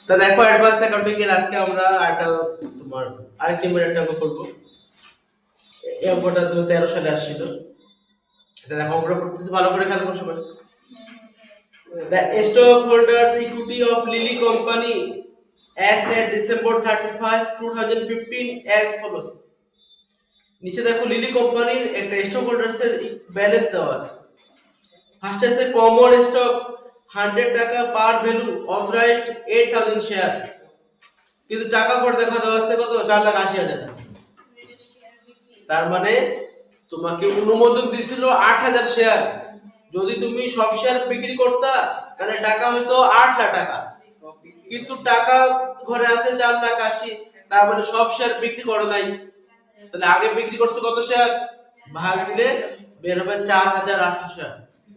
তো দেখো advance accounting এর আজকে আমরা একটা তোমার আরেকটি একটা অঙ্ক করব। এই অঙ্কটা 2013 সালে আসছিল। এটা দেখো অঙ্কটা করতেছি, ভালো করে খেয়াল করো সবাই। The stockholders equity of Lilly company as at December 31st 2015 as follows. নিচে দেখো লিলি কোম্পানির একটা স্টক হোল্ডার্স এর ব্যালেন্স দেওয়া আছে। ফার্স্ট আছে কমন স্টক 100 টাকা পার ভ্যালু অথরাইজড 8000 শেয়ার, কিন্তু টাকা কত দেখা দেওয়া আছে কত 4,80,000 টাকা। তার মানে তোমাকে অনুমোদন দিছিল 8000 শেয়ার, যদি তুমি সব শেয়ার বিক্রি করতা তাহলে টাকা হয়তো 8 লাখ টাকা, কিন্তু টাকা ঘরে আছে 4,80,000, তার মানে সব শেয়ার বিক্রি করো নাই। তাহলে আগে বিক্রি করছো কত শেয়ার, ভাগ দিলে বের হবে 4,800 শেয়ার।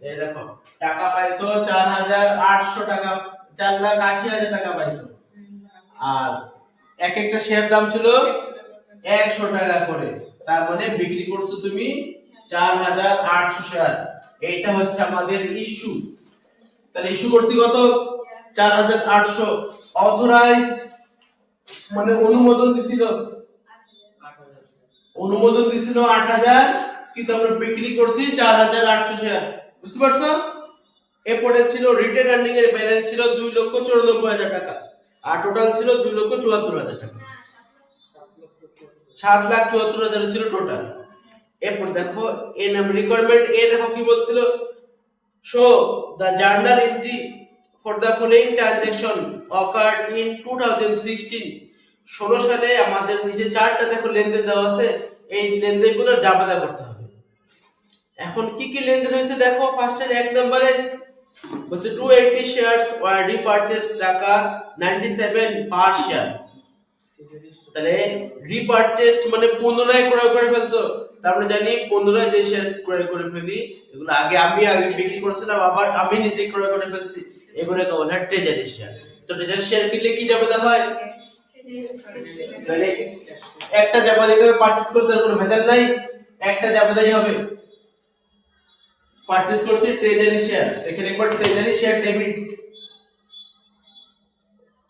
এই দেখো টাকা পাইছো 4,800 টাকা, 4,80,000 টাকা পাইছো, আর এক একটা শেয়ার দাম ছিল 100 টাকা করে, তার মানে বিক্রি করছো তুমি 4,800 শেয়ার। এইটা হচ্ছে আমাদের ইস্যু। তাহলে ইস্যু করছি কত 4,800, অথরাইজড মানে অনুমোদন দিছিল 8,000, কিন্তু আমরা বিক্রি করছি 4,800 শেয়ার। বুঝতে পারছো? এরপরে ছিল রিটেন আর্নিং এর ব্যালেন্স ছিল 2,94,000 টাকা, আর টোটাল ছিল 2,74,000 টাকা, 7,74,000 ছিল টোটাল। এরপর দেখো এ নাম্বার রিকোয়ারমেন্ট এ, দেখো কি বলছিল, show the journal entry for the following transaction occurred in 2016। 16 সালে আমাদের নিচে চারটা দেখো লেনদেন দেওয়া আছে, এই লেনদেনগুলো জাবেদা করতে হবে। এখন কি কি লেনদেন হয়েছে দেখো, ফার্স্টের এক নম্বরে বলছে 280 শেয়ারস ওয়ার রিপারচেজড, টাকা 97 পার শেয়ার। তাহলে রিপারচেজড মানে পুনরায় ক্রয় করে ফেলছো, তার মানে জানি পুনরায় যে শেয়ার ক্রয় করে ফেলি, এগুলো আমি বিক্রি করছিলাম, আবার আমি নিজে ক্রয় করে ফেলছি, এগুলো কেবল হয় ট্রেজারি শেয়ার। তো ট্রেজারি শেয়ার কিনলে কি জাবেদা হয়, তাহলে একটা জাবেদা দিতে পারচেজ করতে কোনো ভেজাল নাই, একটা জাবেদাই হবে। পারচেজ করছি ট্রেজারি শেয়ার, এখানে একবার treasury share debit,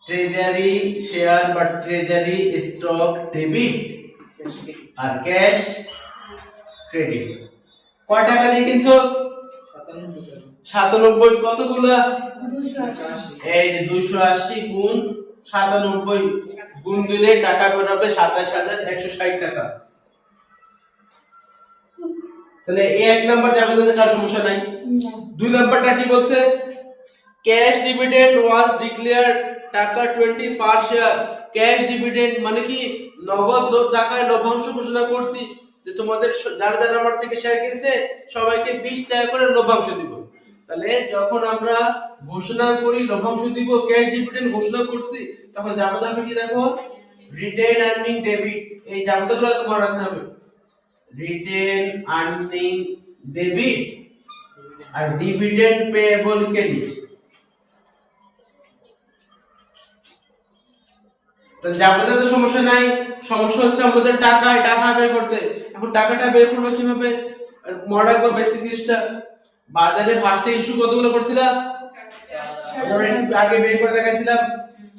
treasury share বা ট্রেজারি স্টক ডেবিট, আর ক্যাশ ক্রেডিট। কয় টাকা দিয়ে কিনছো 97, কতগুলা, এই যে 280 গুণ 97 গুণ দিলে টাকা বের হবে 27,160 টাকা। তাহলে এই এক নাম্বার যাবে, তাতে কার সমস্যা নাই। দুই নাম্বারটা কি বলছে, ক্যাশ ডিভিডেন্ড ওয়াজ ডিক্লেয়ার্ড, টাকা 20 পার শেয়ার। ক্যাশ ডিভিডেন্ড মানে কি, নগদ টাকায় লভ্যাংশ ঘোষণা করছি, যে তোমাদের যারা যারা আমার থেকে শেয়ার কিনছে সবাইকে 20 টাকা করে লভ্যাংশ দিব। তাহলে যখন আমরা ঘোষণা করি লভ্যাংশ দিব, ক্যাশ ডিভিডেন্ড ঘোষণা করছি, তখন জাবেদা হবে কি দেখো, রিটেন আর্নিং ডেবিট। এই জাবেদাগুলো তোমার রাখতে হবে, রিটেন আর্নিং ডেবিট আর ডিভিডেন্ড পেয়েবল ক্রেডিট। তাহলে জাবেদা তো সমস্যা নাই, সমস্যা হচ্ছে আমাদের টাকা বের করতে। এখন টাকাটা বের করবো কিভাবে, মনে রাখবো বেসিক জিনিসটা। বাজারে ফার্স্টে ইস্যু কতগুলো করছিলাম, আগে বের করে দেখাইছিলাম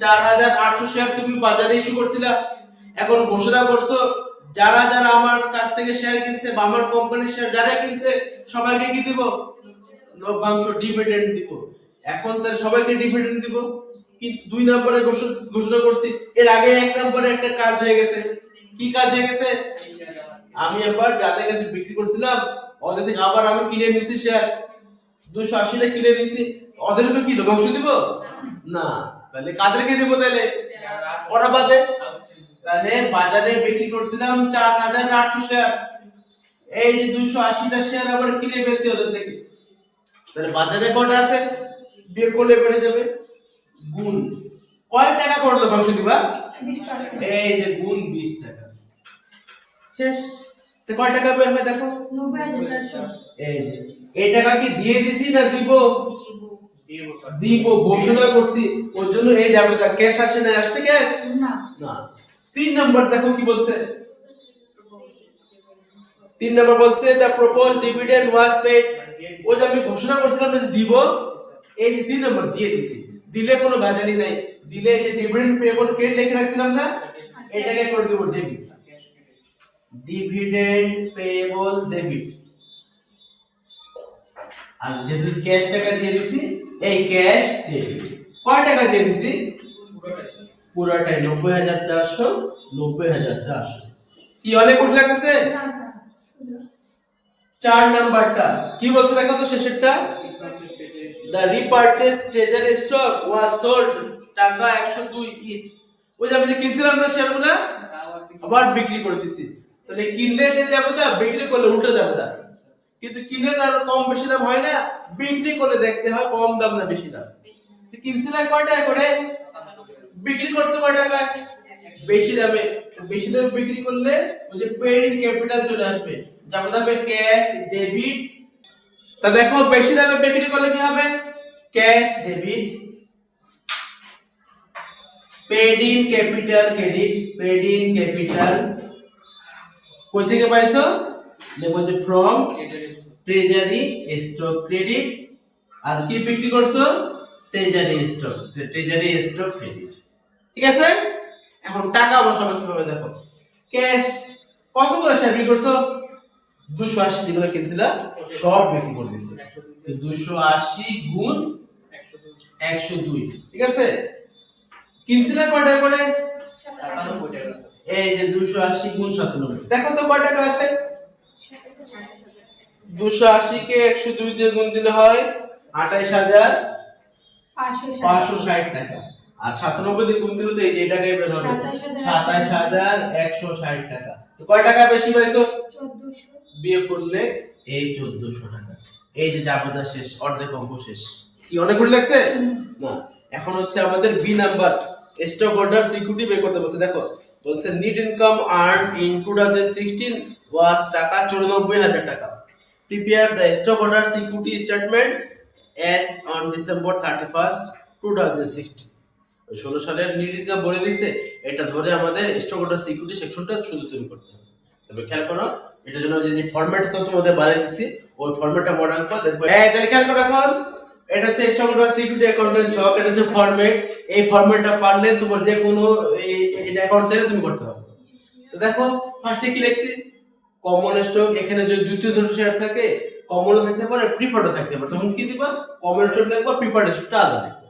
4,800 শেয়ার তুমি বাজারে ইস্যু করছিলা। এখন ঘোষণা করছো যারা যারা আমার কাছ থেকে শেয়ার কিনছে বা আমার কোম্পানির শেয়ার যারা কিনছে সবাইকে কি দিব, লভ্যাংশ ডিভিডেন্ড দিব। এখন তাহলে সবাইকে ডিভিডেন্ড দিব, কিন্তু দুই নম্বরে ঘোষণা করছি। এর আগে এক নম্বরে একটা কাজ হয়ে গেছে। কি কাজ হয়ে গেছে, আমি একবার যাদের কাছে বিক্রি করছিলাম ওদের থেকে আবার আমি কিনে নিয়েছি শেয়ার, 280 টাকা কিনে নিয়েছি, ওদেরকে কি লভ্যাংশ দিব না। তাহলে কাদেরকে দিব, তাহলে ওরা বাদে। তাহলে বাজারে বিক্রি করছিলাম 4,800 শেয়ার, এই যে 280টা শেয়ার আবার কিনে ফেলছি ওদের থেকে। তাহলে বাজারে কত আছে বের করলে বেড়ে যাবে, গুণ কয় টাকা করে লভ্যাংশ দিবা, এই যে গুণ 20 টাকা, শেষ। তো কয় টাকা বের হয় দেখো, 90,400। এই টাকা কি দিয়ে দিছি না দিব, দিব, ঘোষণা করছি, ওর জন্য এই যাবে। তা ক্যাশ আসে না, আসছে ক্যাশ না। 3 নাম্বার দেখো কি বলছে, 3 নাম্বার বলছে the proposed dividend was paid. ওই যে আমি ঘোষণা করছিলাম যে দিব, এই যে 3 নাম্বার দিয়ে দিছি, দিলে কোনো ভেজালই নাই, দিলে এই যে ডিভিডেন্ড পেয়েবল ক্রেডিট লিখে রাখছিলাম না, এটাকে করে দেব ডেবিট, ডিভিডেন্ড পেয়েবল ডেবিট। আর যেহেতু ক্যাশ টাকা দিয়ে দিছি, এই ক্যাশ ক্রেডিট। কয় টাকা দিয়ে দিছি? পুরোটাই 90,400, 90,400। কি অনেক কঠিন লাগতেছে? 4 নাম্বারটা কি বলছে দেখো তো শেষেরটা, the repurchased treasury stock was sold টাকা 102 ইচ। ওই যে আমি যে কিনছিলাম না শেয়ারগুলো আবার বিক্রি করে দিছি, তাহলে কিনলে যে যাবে না, বিক্রি করলে উল্টো যাবে না। কিন্তু কিনলে তার কম বেশি দাম হয় না, বিক্রি করলে দেখতে হয় কম দাম না বেশি দাম। তুই কিনছিলাম কয় টাকা করে, বিক্রি করছো কয় টাকায়, বেশি দামে। বেশি দামে বিক্রি করলে ওই যে পেইড ইন ক্যাপিটাল চলে আসবে, যাবে হবে ক্যাশ ডেবিট। তা দেখো বেশি দামে বিক্রি করলে কি হবে, cash debit, paid in capital credit, paid in capital. কই থেকে পাইছো, দেখো যে ফ্রম ট্রেজারি স্টক ক্রেডিট। আর কি বিক্রি করছো, treasury stock, treasury stock credit. ঠিক আছে, এখন টাকা বসাবো কিভাবে দেখো, ক্যাশ কতগুলো শেয়ার বিক্রি করছো, 280 যেগুলো কিনছিলা সব বিক্রি করে দিছো, তো 280 গুণ 102। ঠিক আছে, কিনছিলা কয় টাকা করে, 97 টাকা। এই যে 280 গুণ 97, দেখো তো কয় টাকা আসে। 280 কে 102 দিয়ে গুণ দিলে হয় 28,560 টাকা। আর 97 দিয়ে গুণ দিলে তো এই যে টাকাই বের হবে, 27,160 টাকা। তো কয় টাকা বেশি পাইছো, 1400, বিয়োগ করলে এই 1400 টাকা। এই যে যাবতীয় শেষ, অর্ধেক অঙ্ক শেষ। কি অনেক গুলো লাগছে না? এখন হচ্ছে আমাদের B number, stock holder security বের করতে বলছে। দেখো বলছে net income earn in 2016 was taka 94,000 taka. Prepare the stock holder security statement as on December 31st, 2016। 16 সালের নেট ইনকাম বলে দিছে, এটা ধরে আমাদের স্টক হোল্ডার সিকিউরিটি সেকশনটা শুধু তৈরি করতে হবে। তবে খেয়াল করো, এটার জন্য যে ফরম্যাটটা তোমাদের বানিয়ে দিছি, ওই ফরম্যাটটা মনে রাখবা। দেখো এই তাহলে খেয়াল করো, এখন এটা হচ্ছে স্টক হোল্ডার সিকিউরিটি অ্যাকাউন্টের ছক, এটা হচ্ছে ফরম্যাট। এই ফরম্যাটটা পারলে তোমার যে কোনো এই অ্যাকাউন্ট চাইলে তুমি করতে পারবে। তো দেখো ফার্স্টে কি লিখছি, কমন স্টক। এখানে যদি দ্বিতীয় জন শেয়ার থাকে, কমন থাকতে পারে, প্রিফার্ডও থাকতে পারে, তখন কি দিবা, কমন স্টক লিখবা, প্রিফার্ড স্টকটা আলাদা লিখবা।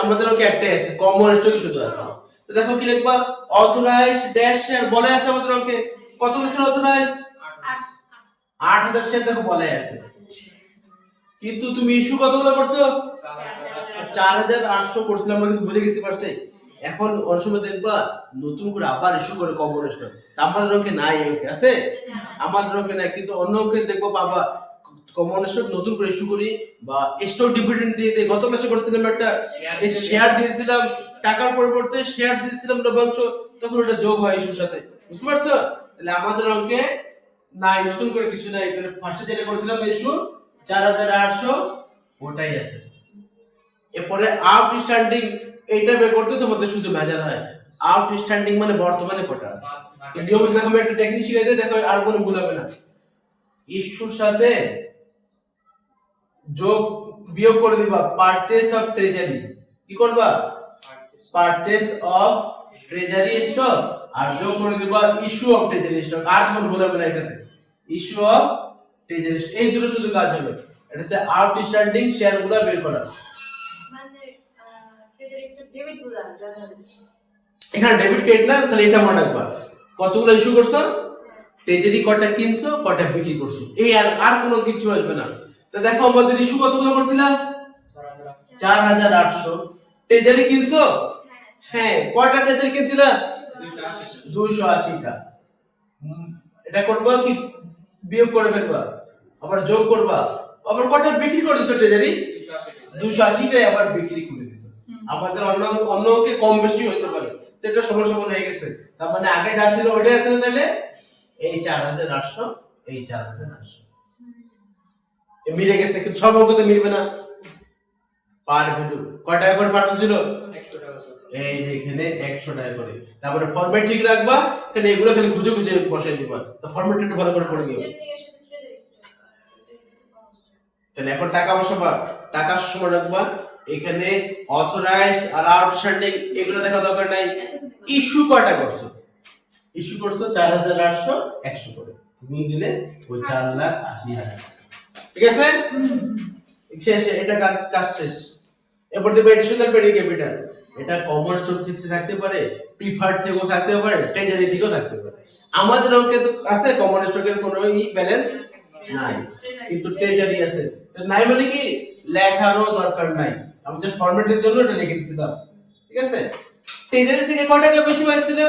আমাদের ওকে একটাই আছে, কমন স্টক শুধু আছে। তো দেখো কি লিখবা, অথরাইজড ড্যাশ শেয়ার বলে আছে আমাদের ওকে, কতগুলো ছিল অথরাইজড, 8,000 শেয়ার দেখো বলে আছে। কিন্তু তুমি ইস্যু কতগুলো করছো, 4,800 করছিলাম, আমরা কিন্তু বুঝে গেছি ফার্স্টে। এখন অনেক সময় দেখবা নতুন করে আবার ইস্যু করে কমন স্টক, আমাদের ওকে নাই, ওকে আছে আমাদের ওকে নাই, কিন্তু অন্য ওকে দেখবো পাবা কমন স্টক নতুন করে ইস্যু করি, বা স্টক ডিভিডেন্ড দিয়ে দেই। গত ক্লাসে করছিলাম একটা শেয়ার দিয়েছিলাম, টাকার পরিবর্তে শেয়ার দিয়েছিলাম লভ্যাংশ, তখন ওটা যোগ হয় ইস্যুর সাথে, বুঝতে পারছো? তাহলে আমাদের অঙ্কে নাই, নতুন করে কিছু নাই। তাহলে ফার্স্টে যেটা করছিলাম ইস্যু 4,800, ওটাই আছে। এরপরে আউটস্ট্যান্ডিং, এইটা বের করতে তোমাদের শুধু ভেজাল হয়। আউটস্ট্যান্ডিং মানে বর্তমানে কত আছে। তো নিয়ম দেখো, আমি একটা টেকনিক শিখিয়ে দিই, দেখো আর কোনো ভুল হবে না। ইস্যুর সাথে যোগ বিয়োগ করে দিবা পারচেজ অফ ট্রেজারি। কি করবা, পারচেজ অফ ট্রেজারি স্টক, আর যোগ করে দিবা ইস্যু অফ ট্রেজারি স্টক। আর কোনো ভুল হবে না এটাতে, ইস্যু অফ ট্রেজারি স্টক, এই দুটো শুধু কাজ হবে। এটা হচ্ছে আউটস্ট্যান্ডিং শেয়ারগুলো বের করা। এখানে ডেবিট ক্রেডিট না, খালি এটা মনে রাখবা, কতগুলো ইস্যু করছো, ট্রেজারি কয়টা কিনছো, কয়টা বিক্রি করছো, এই আর কোনো কিছু আসবে না। তো দেখো আমাদের ইস্যু কতগুলো করছিলাম, 4,800। ট্রেজারি কিনছো, হ্যাঁ কয়টা ট্রেজারি কিনছিলা, 280টা। এটা করবা কি, বিয়োগ করে ফেলবা, আবার যোগ করবা, আবার কয়টা বিক্রি করে দিছো ট্রেজারি, 280টাই আবার বিক্রি করে দিছো। আমাদের অন্যকে কম বেশি হইতে পারে, তো এটা সমান সমান হয়ে গেছে। তার মানে আগে যা ছিল ওইটাই আছে, তাহলে এই 4,800, এই 4,800 মিলে গেছে। কিন্তু সব অঙ্কতে মিলবে না। পার ভ্যালু কয় টাকা করে পার ছিল, 100 টাকা। এই যে এখানে 100 টাকা করে। তারপরে ফরম্যাট ঠিক রাখবা, এখানে এগুলো খালি খুঁজে খুঁজে বসাই দিবা, তো ফরম্যাটটা একটু ভালো করে পড়ে নিও। তাহলে এখন টাকা বসাবা, টাকা সময় রাখবা এখানে অথরাইজড আর আউটস্ট্যান্ডিং এগুলো দেখা দরকার নাই। ইস্যু কয়টা করছো? ইস্যু করছো 4,800 100 করে গুণ দিলে ওই 4,80,000। ঠিক আছে, শেষ, এটা কাজ শেষ। এরপর দেবে এডিশনাল পেন্ডিং ক্যাপিটাল। এটা কমন স্টক থেকে থাকতে পারে, প্রিফার্ড থেকেও থাকতে পারে, ট্রেজারি থেকেও থাকতে পারে। আমাদের অঙ্কে তো আছে কমন স্টকের কোনো ব্যালেন্স নাই, কিন্তু ট্রেজারি আছে। তো নাই মানে কি লেখারও দরকার নাই, আমি জাস্ট ফরম্যাটের জন্য এটা লিখে দিয়েছিলাম। ঠিক আছে, ট্রেজারি থেকে কত টাকা বেশি পাইছিল?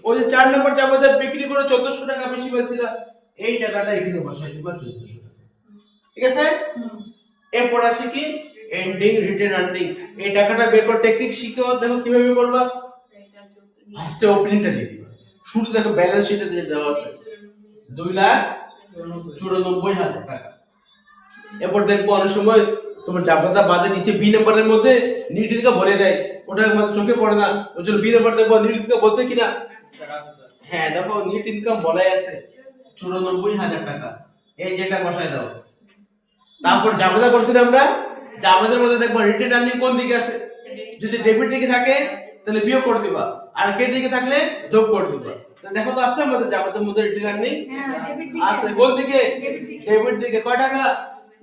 ওই যে 4 নম্বর চাপাতে বিক্রি করে 1400 টাকা বেশি পাইছিল, এই টাকাটা এখানে বসাই দিবা 1400 টাকা। ঠিক আছে, এরপর আসি কি এন্ডিং রিটেন আর্নিং। এই টাকাটা বের করার টেকনিক শিখো। দেখো কিভাবে করবা। ফার্স্টে ওপেনিংটা দিয়ে দিবা। শুরু দেখো ব্যালেন্স শিটে যে দেওয়া আছে 2,94,000 টাকা। এরপর দেখবো অনেক সময় তোমার জাপাতা বাদে নিচে বি নাম্বারের মধ্যে নিট দিকে ভরে দেয়, ওটা মানে চোখে পড়ে না, ওই জন্য বি নাম্বার দেখবো নিট দিকে বলছে কিনা। হ্যাঁ দেখো নিট ইনকাম বলাই আছে 94,000 টাকা, এই যেটা বসায় দাও। তারপর জামাতা করছিলাম আমরা, জামাতের মধ্যে দেখবা রিটেন আর্নিং কোন দিকে আছে। যদি ডেবিট দিকে থাকে তাহলে বিয়োগ করে দিবা, আর ক্রেডিট দিকে থাকলে যোগ করে দিবা। তো দেখো তো আছে আমাদের জামাতের মধ্যে রিটেন আর্নিং আছে কোন দিকে? ডেবিট দিকে। কয় টাকা?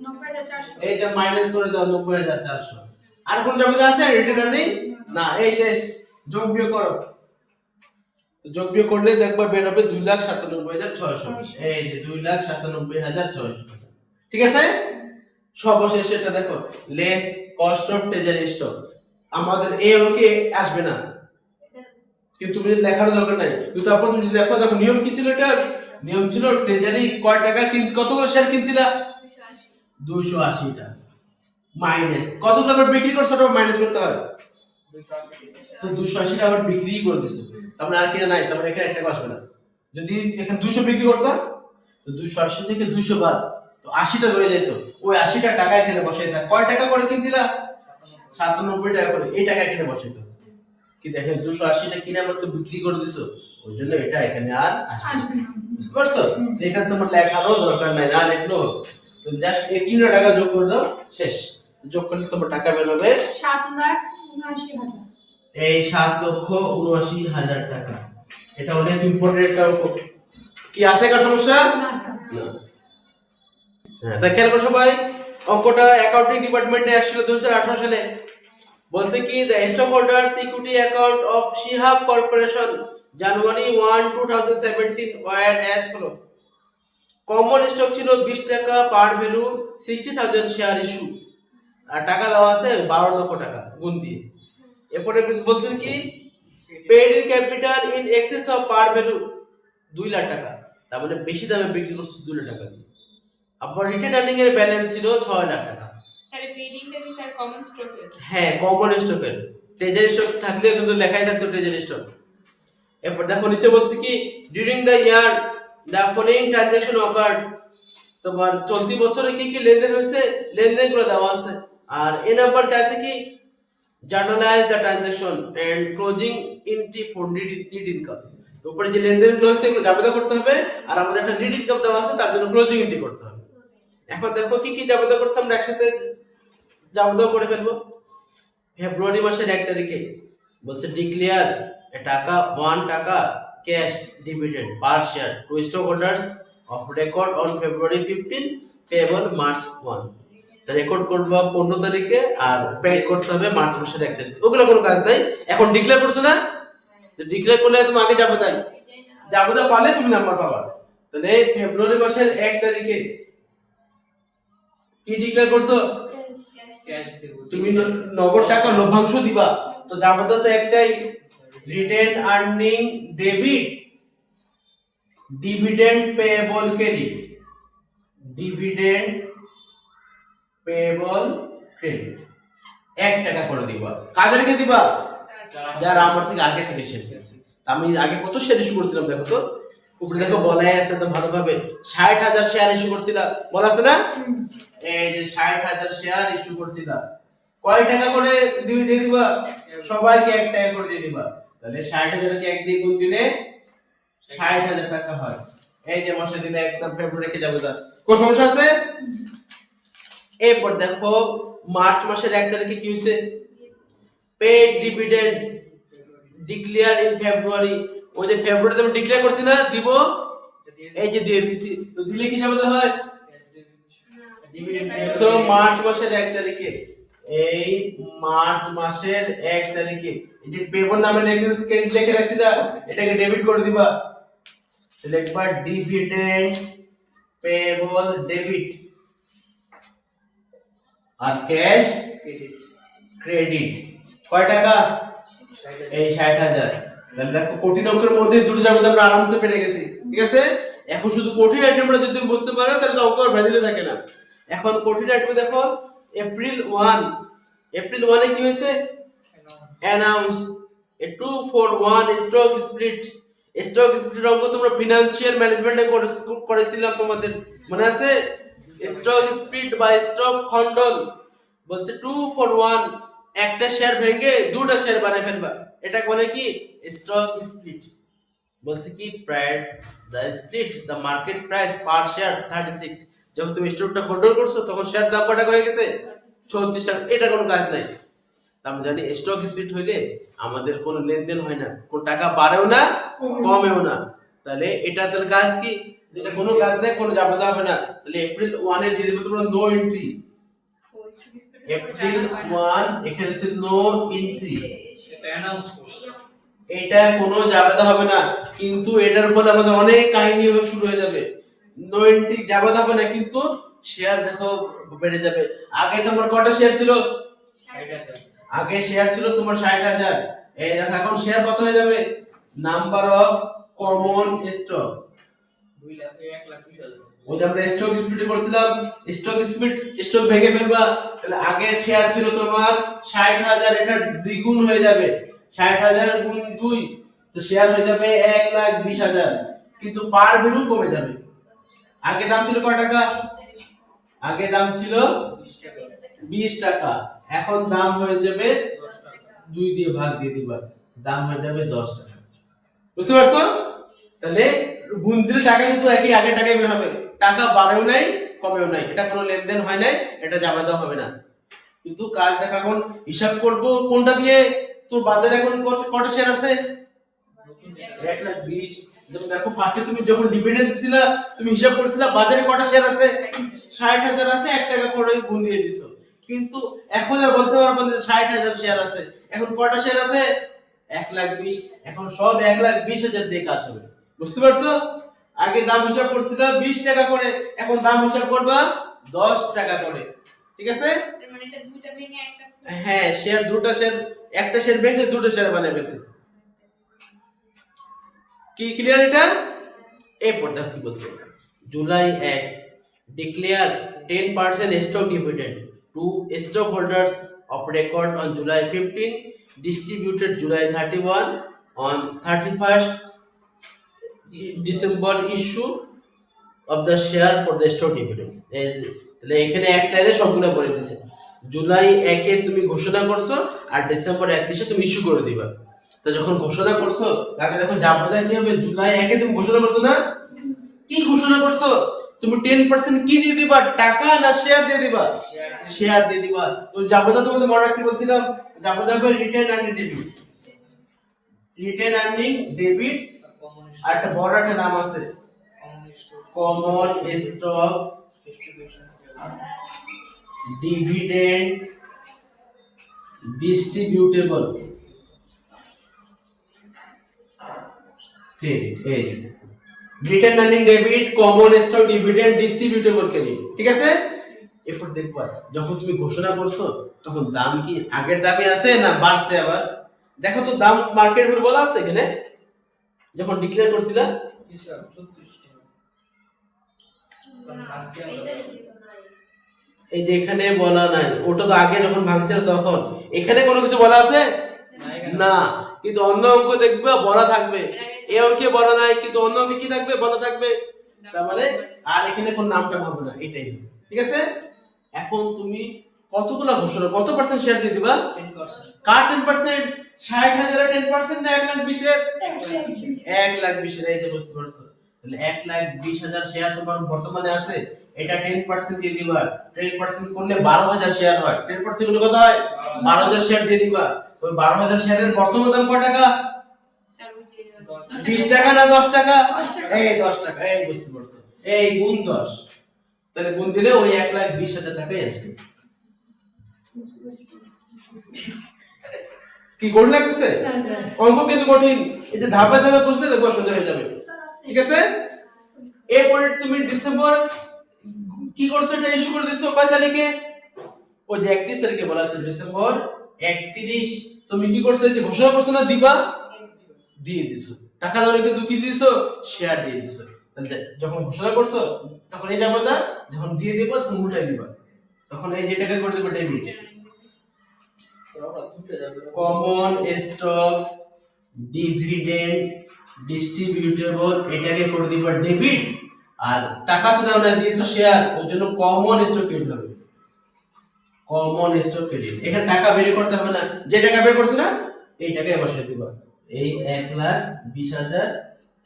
90,400। এই যে মাইনাস করে দাও 90,400। আর কোন জামাতে আছে রিটেন আর্নিং? না, এই শেষ। যোগ বিয়োগ করো, তো যোগ বিয়োগ করলে দেখবা বের হবে 2,97,600। এই যে 2,97,600 টাকা। ঠিক আছে, সর্বশেষে এটা দেখো less cost of treasury stock. আমাদের এই অঙ্কে আসবে না, কিন্তু তুমি লেখার দরকার নাই। কিন্তু তারপর তুমি যদি লেখো, দেখো নিয়ম কি ছিল। এটার নিয়ম ছিল ট্রেজারি কয় টাকা কতগুলো শেয়ার কিনছিলা? 280 টাকা মাইনাস কত টাকা বিক্রি করছো, ওটা মাইনাস করতে হয়। তো 280 টাকা আবার বিক্রি করে দিছো, তার মানে আর কিনা নাই, তার মানে এখানে একটা আসবে না। যদি এখানে 200 বিক্রি করতা, তো 280 থেকে 200 বাদ, তো 80টা রয়ে যেত। ওই 80টা টাকা এখানে বসাই দাও। কয় টাকা করে কিনছিলা? 97 টাকা করে। এই টাকা এখানে বসাই দাও। কি দেখেন 280টা কিনে আবার তো বিক্রি করে দিছো, ওই জন্য এটা এখানে আর আসবে না। বুঝতে পারছো? এটা তোমার লেখারও দরকার নাই, না লিখলো তো জাস্ট এই 3 টাকা যোগ করে দাও, শেষ। যোগ করলে তোমার টাকা বের হবে 7,79,000। এই 7,79,000 টাকা। এটা অনেক ইম্পর্টেন্ট একটা অঙ্ক। কি আছে কার সমস্যা? না স্যার। না। হ্যাঁ, তাই খেয়াল করো সবাই, অঙ্কটা অ্যাকাউন্টিং ডিপার্টমেন্টে আসছিল 2018 সালে। বলছে কি the stock holders equity account of Shihab corporation January 1, 2017 were as follow. Common stock ছিল 20 টাকা, পার ভ্যালু 60,000 শেয়ার ইস্যু, আর টাকা দেওয়া আছে 12 লক্ষ টাকা গুণ দিয়ে। এরপরে বলছেন কি paid in capital in excess of par value 2 lakh টাকা, তার মানে বেশি দামে বিক্রি করছে 2 লাখ টাকা দিয়ে। আবার রিটেন আর্নিং এর ব্যালেন্স ছিল 6 লাখ টাকা। স্যার পেডিংটা কি স্যার কমন স্টকের? হ্যাঁ, কমন স্টকের। ট্রেজারি স্টক থাকলে কিন্তু লেখাই থাকতো ট্রেজারি স্টক। এরপর দেখো নিচে বলছে কি during the year the following transaction occurred. তোমার চলতি বছরে কি কি লেনদেন হয়েছে, লেনদেনগুলো দেওয়া আছে। আর এই নাম্বার চাইছে কি journalize the transaction and closing entry for net income. তো উপরে যে লেনদেনগুলো হয়েছে এগুলো জাবেদা করতে হবে, আর আমাদের একটা নিট ইনকাম দেওয়া আছে, তার জন্য ক্লোজিং এন্ট্রি করতে হবে। এখন দেখো কি কি জাবেদা করছে, আমরা একসাথে জাবেদা করে ফেলবো। ফেব্রুয়ারি মাসের 1 তারিখে বলছে ডিক্লেয়ার টাকা 1 টাকা cash dividend per share two stock holders of record on February 15 payable March 1। তা রেকর্ড করবা 15 তারিখে আর পেড করতে হবে মার্চ মাসের 1 তারিখে। ওগুলো কোনো কাজ নাই, এখন ডিক্লেয়ার করছো না, তো ডিক্লেয়ার করলে তুমি আগে যাবে, তাই যাবে না পারলে তুমি নাম্বার পাবা। তাহলে ফেব্রুয়ারি মাসের 1 তারিখে কি ডিক্লেয়ার করছো? তুমি নগদ টাকা লভ্যাংশ দিবা, তো জামাতা তো একটাই written earning debit dividend payable credit, dividend payable credit 1 টাকা করে দিবা। কাদেরকে দিবা? যারা আমার থেকে আগে থেকে শেয়ার কিনছে। আমি আগে কত শেয়ার ইস্যু করছিলাম দেখো তো, উপরে দেখো বলাই আছে তো ভালোভাবে 60,000 শেয়ার ইস্যু করছিলাম, বলা আছে না? এই যে 60,000 শেয়ার ইস্যু করছিলাম, কয় টাকা করে দিয়ে দিবা? সবাইকে 1 টাকা করে দিয়ে দিবা। তাহলে 60,000 কে 1 দিয়ে গুণ দিলে 60,000 টাকা হয়। এই যে মাসে দিলে একদম ফেব্রুয়ারিতে যাবে। তার কোন সমস্যা আছে? এরপর দেখো মার্চ মাসের 1 তারিখে কি হয়েছে, paid dividend declare in February. ওই যে ফেব্রুয়ারিতে আমি ডিক্লেয়ার করছি না দিব, এই যে দিয়ে দিছি, তো দিলে কি যাবে হয়। সো মার্চ মাসের 1 তারিখে, এই মার্চ মাসের 1 তারিখে এই যে পেবল নামে লিখে রাখছি না, এটাকে ডেবিট করে দিবা। তাহলে একবার ডিভিডেন্ড পেবল ডেবিট আর ক্যাশ ক্রেডিট কয় টাকা, এই 60,000। তাহলে দেখো কঠিন অঙ্কের মধ্যে দুটো জায়গাতে আমরা আরামসে পেরে গেছি, ঠিক আছে। এখন শুধু কঠিন আইটেমটা যদি তুমি বুঝতে পারো তাহলে অঙ্ক আর ভেজালে থাকে না। এখন কঠিন আইটেম দেখো এপ্রিল 1, এপ্রিল 1 এ কি হয়েছে, অ্যানাউন্স এ 2-for-1 stock split. Stock split অঙ্ক তোমরা ফিনান্সিয়াল ম্যানেজমেন্টে করেছিলাম, তোমাদের মনে আছে। স্টক স্প্লিট বা স্টক খণ্ডন বলছে 2-for-1, একটা শেয়ার ভেঙে দুটো শেয়ার বানায় ফেলবা, এটা বলে কি স্টক স্প্লিট। বলছে কি the split the market price per share 36। যখন তুমি স্টকটা হোল্ড করছো তখন শেয়ার দাম কত হয়ে গেছে 36 টাকা। এটা কোনো কাজ নাই। আমরা জানি স্টক স্প্লিট হইলে আমাদের কোনো লেনদেন হয় না, কোন টাকা বাড়েও না কমেও না। তাহলে এটা তাহলে কাজ কি, এটা কোনো কাজ নাই, কোনো জামাতা হবে না। তাহলে এপ্রিল 1 এ দিয়ে দেবো তোমরা নো এন্ট্রি। এপ্রিল 1 এখানে হচ্ছে নো এন্ট্রি, এটা কোনো জামাতা হবে না। কিন্তু এটার উপর আমাদের অনেক কাহিনী শুরু হয়ে যাবে। নো এন্ট্রি জামাতা হবে না, কিন্তু শেয়ার দেখো বেড়ে যাবে। আগে তোমার কয়টা শেয়ার ছিল, 60,000। আগে শেয়ার ছিল তোমার 60,000, এই দেখো এখন শেয়ার কত হয়ে যাবে, নাম্বার অফ কমন স্টক 2,01,20,000। ওই যে আমরা স্টক স্প্লিট করছিলাম, স্টক স্প্লিট স্টক ভেঙে ফেলবা। তাহলে আগে শেয়ার ছিল তোমার 60,000, এটা দ্বিগুণ হয়ে যাবে, 60,000 গুণ 2, তো শেয়ার হয়ে যাবে 1,20,000, কিন্তু পার ভ্যালু কমে যাবে। আগে দাম ছিল কয় টাকা, আগে দাম ছিল 20 টাকা, এখন দাম হয়ে যাবে 2 দিয়ে ভাগ দিয়ে দিবা, দাম হয়ে যাবে 10 টাকা। বুঝতে পারছো? তাহলে গুণ দিলে টাকা কিন্তু একই আগের টাকাই বের হবে, টাকা বাড়েও নাই কমেও নাই, এটা কোনো লেনদেন হয় নাই, এটা জমা দেওয়া হবে না। কিন্তু কাজ দেখা, এখন হিসাব করব কোনটা দিয়ে। তোর বাজারে এখন কত শেয়ার আছে, 1,20,000। যেমন দেখো ফার্স্টে তুমি যখন ডিভিডেন্ড দিছিলা তুমি হিসাব করছিলা বাজারে কটা শেয়ার আছে, 60,000 আছে, 1 টাকা করে গুণ দিয়ে দিছো। কিন্তু এখন আর বলতে পারবো না যে 60,000 শেয়ার আছে, এখন কয়টা শেয়ার আছে, 1,20,000। এখন সব 1,20,000 দিয়ে কাজ হবে। বুঝতে পারছো? আগে দাম হিসাব করছিলা 20 টাকা করে, এখন দাম হিসাব করবা 10 টাকা করে, ঠিক আছে। মানে এটা দুটো ভেঙে একটা, হ্যাঁ, শেয়ার দুটো শেয়ার, একটা শেয়ার ভেঙে দুটো শেয়ার বানায় ফেলছে। কি ক্লিয়ার এটা? এরপর দেখো কি বলছে, July 1 declare 10% stock dividend to stock holders of record on July 15, distributed July 31, on 31st December issue of the share for the stock dividend। তাহলে এখানে এক লাইনে সবগুলো বলে দিয়েছে, জুলাই 1 এ তুমি ঘোষণা করছো আর ডিসেম্বর 31 তুমি ইস্যু করে দিবা। তো যখন ঘোষণা করছো আগে দেখো জামাতা কি হবে, জুলাই 1 এ তুমি ঘোষণা করছো না, কি ঘোষণা করছো তুমি 10% কি দিয়ে দিবা, টাকা না শেয়ার দিয়ে দিবা, শেয়ার দিয়ে দিবা। তো জামাতা তোমাদের মনে রাখতে বলছিলাম, জামাতা হবে retained earning debit, retained earning debit, আর একটা বড় একটা নাম আছে common stock dividend distributable credit. এই retained earning debit, common stock dividend distributable credit, ঠিক আছে। এরপর দেখবা যখন তুমি ঘোষণা করছো তখন দাম কি আগের দামে আছে না বাড়ছে আবার, দেখো তো দাম মার্কেট ভ্যালু বলা আছে এখানে যখন ডিক্লেয়ার করছিলা, এই যে এখানে বলা নাই, ওটা তো আগে যখন ভাঙছিল তখন, এখানে কোনো কিছু বলা আছে না, কিন্তু অন্য অঙ্ক দেখবে বলা থাকবে, এই অঙ্কে বলা নাই কিন্তু অন্য অঙ্কে কি থাকবে বলা থাকবে, তার মানে আর এখানে কোন নামটা হবে না, এটাই ঠিক আছে। এখন তুমি কতগুলা ঘোষণা, কত পার্সেন্ট শেয়ার দিয়ে দিবা, 10%। কার 10%, 60,000 10% না 1,20,000, 1,20,000। এই যে বুঝতে পারছো, তাহলে 1,20,000 শেয়ার তোমার বর্তমানে আছে, এটা 10% দিয়ে দিবা। 10% করলে 12000 শেয়ার হয়। 10% করলে কত হয়? 12000 শেয়ার দিয়ে দিবা। তো ওই 12000 শেয়ারের বর্তমান দাম কত টাকা? 20 টাকা না 10 টাকা? এই 10 টাকা। এই বুঝতে পারছো? এই গুণ 10। তাহলে গুণ দিলে ওই 1,20,000 টাকাই আসবে। কি কঠিন লাগতেছে? অঙ্ক কিন্তু কঠিন। এই যে ধাপে ধাপে বুঝতে দেখো সোজা হয়ে যাবে। ঠিক আছে? এরপরে তুমি ডিসেম্বর কি করছো? এটা ইস্যু করে দিছো কয় তারিখে? ওই যে 31 তারিখে বলা আছে ডিসেম্বর 31। তুমি কি করছো? এই যে ঘোষণা করছো না দিবা, দিয়ে দিছো। টাকা দাও কিন্তু কি দিছো? শেয়ার দিয়ে দিছো। তাহলে যখন ঘোষণা করছো তখন এই যাবে না, যখন দিয়ে দিব তখন উল্টাই দিবা। তখন এই যেটাকে করে দেব debit. Common stock dividend distributable এটাকে করে দিবা ডেবিট। আর টাকা তো দাও না, দিয়েছো শেয়ার, ওর জন্য কমন স্টক ক্রেডিট হবে। Common stock credit. এখানে টাকা বের করতে হবে না, যে টাকা বের করছে না এই টাকায় বসিয়ে দিবা। এই 1,20,000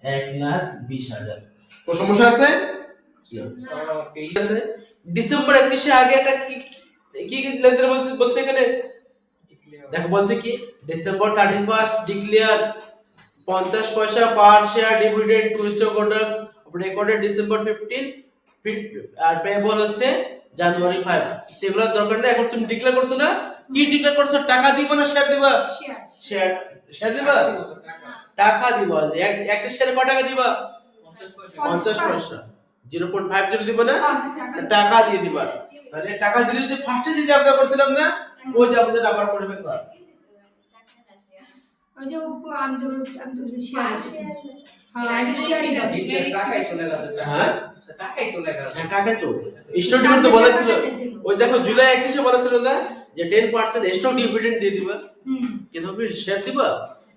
1,20,000। কোন সমস্যা আছে? ঠিক আছে। ডিসেম্বর 31 আগে একটা কি কি লেনদেন বলছে এখানে দেখো, বলছে কি December 31 declare 50 paisa per share dividend to stock holders recorded December 15 আর পেয়েবল হচ্ছে জানুয়ারি 5। এগুলোর দরকার নেই। এখন তুমি ডিক্লেয়ার করছো না, কি ডিক্লেয়ার করছো? টাকা দিবা না শেয়ার দিবা? শেয়ার। শেয়ার দিবা, টাকা দিবা। একটা শেয়ারে কত টাকা দিবা? 50 পয়সা। 0.50 দিবা না, টাকা দিয়ে দিবা। তাহলে টাকা দিলে যে ফার্স্টে যে জায়গা করছিলাম না, ওই জায়গাটা আবার করে ফেলবা। ওই যে আমি শেয়ার হ্যাঁ টাকা তো স্টক ডিভিডেন্ড তো বলেছিল। ওই দেখো জুলাই 31 বলেছিল না যে 10% স্টক ডিভিডেন্ড দিয়ে দিবা। কি তুমি শেয়ার দিবা?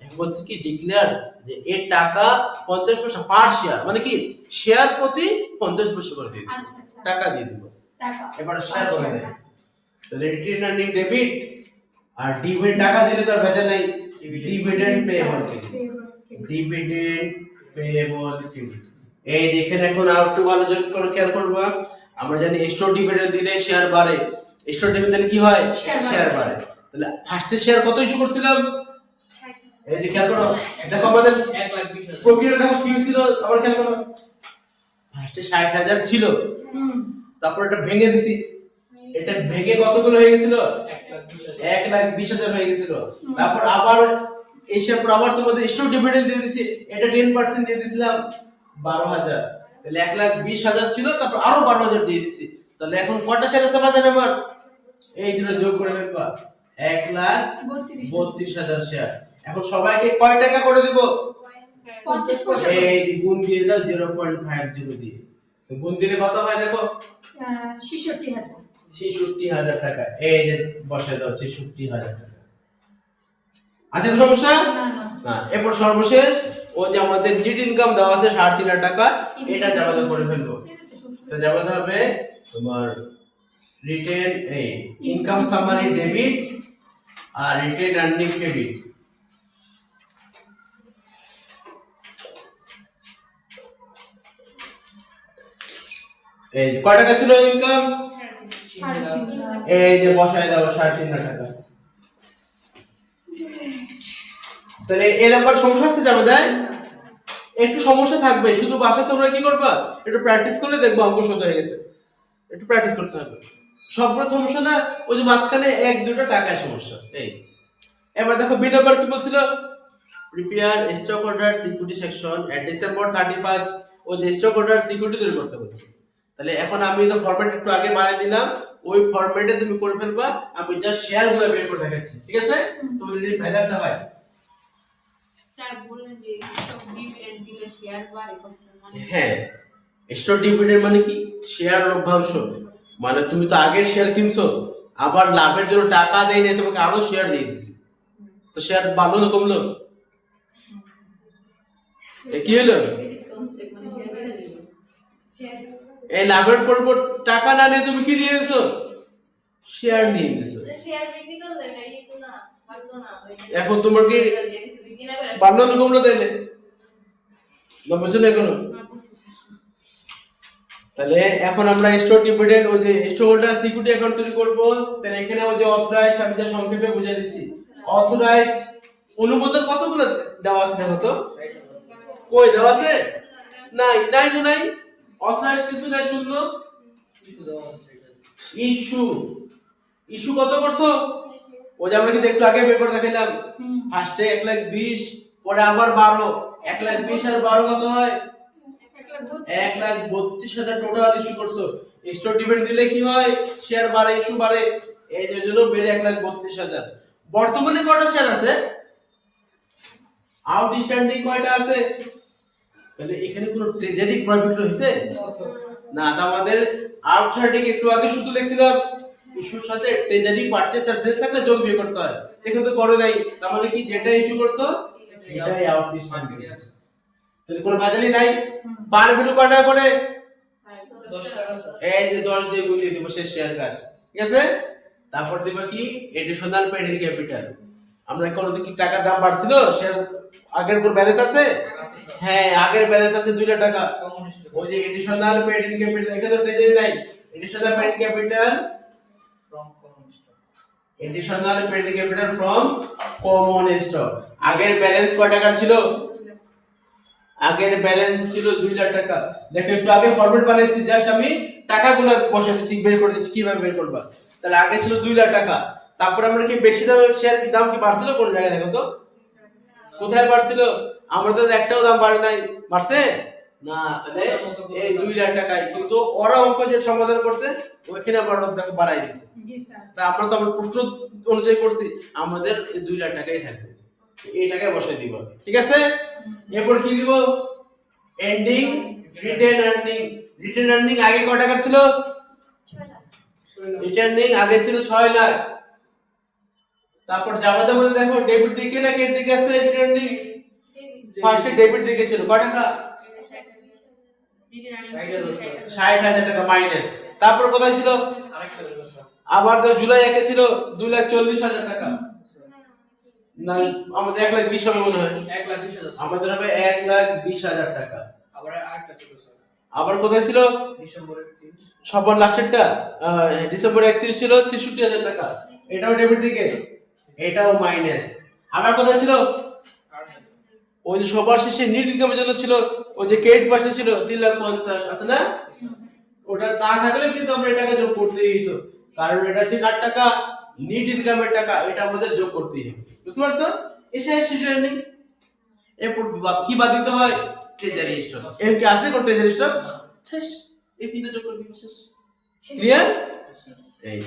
এখন বলছে কি ডিক্লেয়ার যে এর টাকা 50 পয়সা পার শেয়ার, মানে কি শেয়ার প্রতি 50 পয়সা করে দিয়ে দিবা। টাকা দিয়ে দিবা। এবার শেয়ার বলে দেয়। তাহলে রিটেন আর্নিং ডেবিট আর ডিভিডেন্ড টাকা দিলে তো আর ভেজাল নাই। Dividend payable dividend payable credit. এই দেখেন এখন আর একটু ভালো করে খেয়াল করবা। আমরা জানি স্টক ডিভিডেন্ড দিলে শেয়ার বাড়ে, স্টক ডিভিডেন্ড দিলে কি হয়? শেয়ার বাড়ে। তাহলে ফার্স্টে শেয়ার কত ইস্যু করছিলাম? এই যে খেয়াল করো, দেখো আমাদের 1,20,000 প্রক্রিয়া দেখো কি ছিল, আবার খেয়াল করো। ফার্স্টে 60,000 ছিল, তারপর এটা ভেঙে দিছি। এটা ভেঙে কতগুলো হয়ে গেছিল? 1,20,000 হয়ে গেছিল। তারপর আবার এসে পর আবার তোমাদের স্টক ডিভিডেন্ড দিয়ে দিছি। এটা 10% দিয়ে দিছিলাম 12,000। তাহলে 1,20,000 ছিল, তারপর আরো 12,000 দিয়ে দিছি। তাহলে এখন কয়টা শেয়ার আছে বাজারে আমার? এই দুটো যোগ করে ফেলবা, 1,32,000 শেয়ার। এখন সবাইকে কয় টাকা করে দিব? 50 পয়সা। এই যে গুণ দিয়ে দাও 0.50 দিয়ে। তো গুণ দিলে কত হয় দেখো? 66,000। 66,000 টাকা। এই যে বসায় দাও 66,000 টাকা। আছে কোনো সমস্যা? না। এরপর সর্বশেষ ওই যে আমাদের নেট ইনকাম দেওয়া আছে 3.5 টাকা, এটা জাবাদা করে ফেলবো। তো জাবাদা হবে তোমার রিটেন এই income summary debit are written earning credit. এই কয় টাকা ছিল ইনকাম? এই যে বসায় দাও 3.5 টাকা। তাহলে এর আবার সমস্যা আছে যাবে দেয়, একটু সমস্যা থাকবে। শুধু বাসা তোমরা কি করবা, একটু প্র্যাকটিস করলে দেখবা অঙ্ক সোজা হয়ে গেছে। একটু প্র্যাকটিস করতে হবে। সবগুলো সমস্যা না, ওই যে মাঝখানে 1-2টা টাকার সমস্যা। এই এবার দেখো বি নাম্বার কি বলছিল? Prepare stock holder security section at December 31। ওই যে স্টক হোল্ডার সিকিউরিটি তৈরি করতে বলছে। তাহলে এখন আমি তো ফরম্যাট একটু আগে বানিয়ে দিলাম, ওই ফরম্যাটে তুমি করে ফেলবা। আমি জাস্ট শেয়ারগুলো বের করে দেখাচ্ছি, ঠিক আছে? তোমাদের যদি ভেজালটা হয়। স্যার বললেন যে স্টক ডিভিডেন্ড দিলে শেয়ার বাড়ে কত মানে? হ্যাঁ, স্টক ডিভিডেন্ড মানে কি? শেয়ার লভ্যাংশ। মানে তুমি তো আগের শেয়ার কিনছো, আবার লাভের জন্য টাকা দেই না, তোমাকে আরো শেয়ার দিয়ে দিছি। তো শেয়ার বাড়লো না কমলো? কি হলো? এই লাভের পর টাকা না নিয়ে তুমি কি নিয়ে নিছো? শেয়ার নিয়ে নিছো। শেয়ার বিক্রি করলে এটা ই তো না, পারতো না। এখন তোমার কি বাড়লো না কমলো তাইলে? না বুঝছো না এখনো? তাহলে এখন আমরা স্টোর ডিভিডেন্ড ওই যে স্টোর হোল্ডার সিকিউরিটি অ্যাকাউন্ট তৈরি করব। তাহলে এখানে ওই যে অথরাইজড আমি যা সংক্ষেপে বুঝিয়ে দিচ্ছি, অথরাইজড অনুমোদন কতগুলো দেওয়া আছে দেখো তো, কই দেওয়া আছে? নাই, নাই তো নাই, অথরাইজড কিছু নাই, শূন্য। ইস্যু, ইস্যু কত করছো? ওই যে আমরা কিন্তু একটু আগে বের করে দেখাইলাম, ফার্স্টে 1,20,000, পরে আবার 12, 1,20,000 আর 12 কত হয়? 1,32,000 টোটাল ইস্যু করছো। স্টোর ডিভিডেন্ড দিলে কি হয়? শেয়ার বাড়ে, ইস্যু বাড়ে, এই যে জন্য বেড়ে 1,32,000। বর্তমানে কয়টা শেয়ার আছে? আউটস্ট্যান্ডিং কয়টা আছে? তাহলে এখানে কোনো ট্রেজারি ক্রয় বিক্রয় হইছে না। তা আমাদের আউটস্ট্যান্ডিং একটু আগে শুধু লিখছিলাম ইস্যুর সাথে ট্রেজারি পারচেজ আর সেলস থাকলে যোগ বিয়োগ করতে হয়, এখানে তো করে নাই। তার মানে কি যেটা ইস্যু করছো এটাই আউটস্ট্যান্ডিং। তাহলে কোনো ভেজালি নাই। বার ভ্যালু কয়টা করে? 10 টাকা। এই যে 10 দিয়ে গুণ দিয়ে দিব শেষ শেয়ার কাজ, ঠিক আছে? তারপর দিব কি এডিশনাল পেড ইন ক্যাপিটাল। আমরা কোন কি টাকার দাম বাড়ছিল, শেয়ার আগের কোন ব্যালেন্স আছে? হ্যাঁ, আগের ব্যালেন্স আছে 2 লাখ টাকা। ওই যে এডিশনাল পেড ইন ক্যাপিটাল, এখানে তো ট্রেজারি নাই। Additional paid in capital additional paid in capital from common stock. আগের ব্যালেন্স কয় টাকার ছিল? আগের ব্যালেন্স ছিল 2 লাখ টাকা। দেখো একটু আগে ফরম্যাট বানাইছি, জাস্ট আমি টাকাগুলো বসাই দিচ্ছি, বের করে দিচ্ছি কিভাবে বের করবা। তাহলে আগে ছিল 2 লাখ টাকা, তারপর আমরা কি বেশি দামের শেয়ার কি দাম কি বাড়ছিল কোন জায়গায় দেখো তো, কোথায় বাড়ছিল? আমরা তো একটাও দাম বাড়ে নাই, বাড়ছে না। তাহলে এই 2 লাখ টাকায় কিন্তু ওরা অঙ্ক যে সমাধান করছে ওইখানে আবার দেখো বাড়াই দিয়েছে। জি স্যার। তা আমরা তো আমার প্রশ্ন অনুযায়ী করছি, আমাদের এই 2 লাখ টাকাই থাকবে, এই টাকায় বসাই দিব, ঠিক আছে? এরপর কি দিব? Ending written earning. Written earning আগে কত টাকা ছিল? 6 লাখ। রিটেনিং আগে ছিল 6 লাখ। তারপর যাওয়াতে বলে দেখো ডেবিট দিকে না ক্রেডিট দিকে আছে? রিটেনিং ফার্স্টে ডেবিট দিকে ছিল কত টাকা? 60,000 টাকা মাইনাস। তারপর কোথায় ছিল? আবার তো জুলাই 1 এ ছিল 2,40,000 টাকা। না আমাদের 1,20,000 হবে মনে হয়। 1,20,000 আমাদের হবে 1,20,000 টাকা। আবার আরেকটা ছিল স্যার আবার কোথায় ছিল? ডিসেম্বরের 3 সবার লাস্টেরটা ডিসেম্বর 31 ছিল 63,000 টাকা। এটাও ডেবিট দিকে, এটাও মাইনাস। আবার কোথায় ছিল? ওই যে সবার শেষে নিট ইনকামের জন্য ছিল, ওই যে ক্রেডিট পাশে ছিল 3,50,000 আছে না? ওটা না থাকলে কিন্তু আমরা এটাকে যোগ করতেই হতো, কারণ এটা হচ্ছে কার টাকা? নিট ইনকামের টাকা, এটা আমাদের যোগ করতেই হবে, বুঝতে পারছো? এসে সেটা নেই। এরপর কি বাদ দিতে হয়? Treasury stock. এর কি আছে কোন ট্রেজারি স্টক? শেষ, এই তিনটা যোগ করে দিব, শেষ। ক্লিয়ার? এই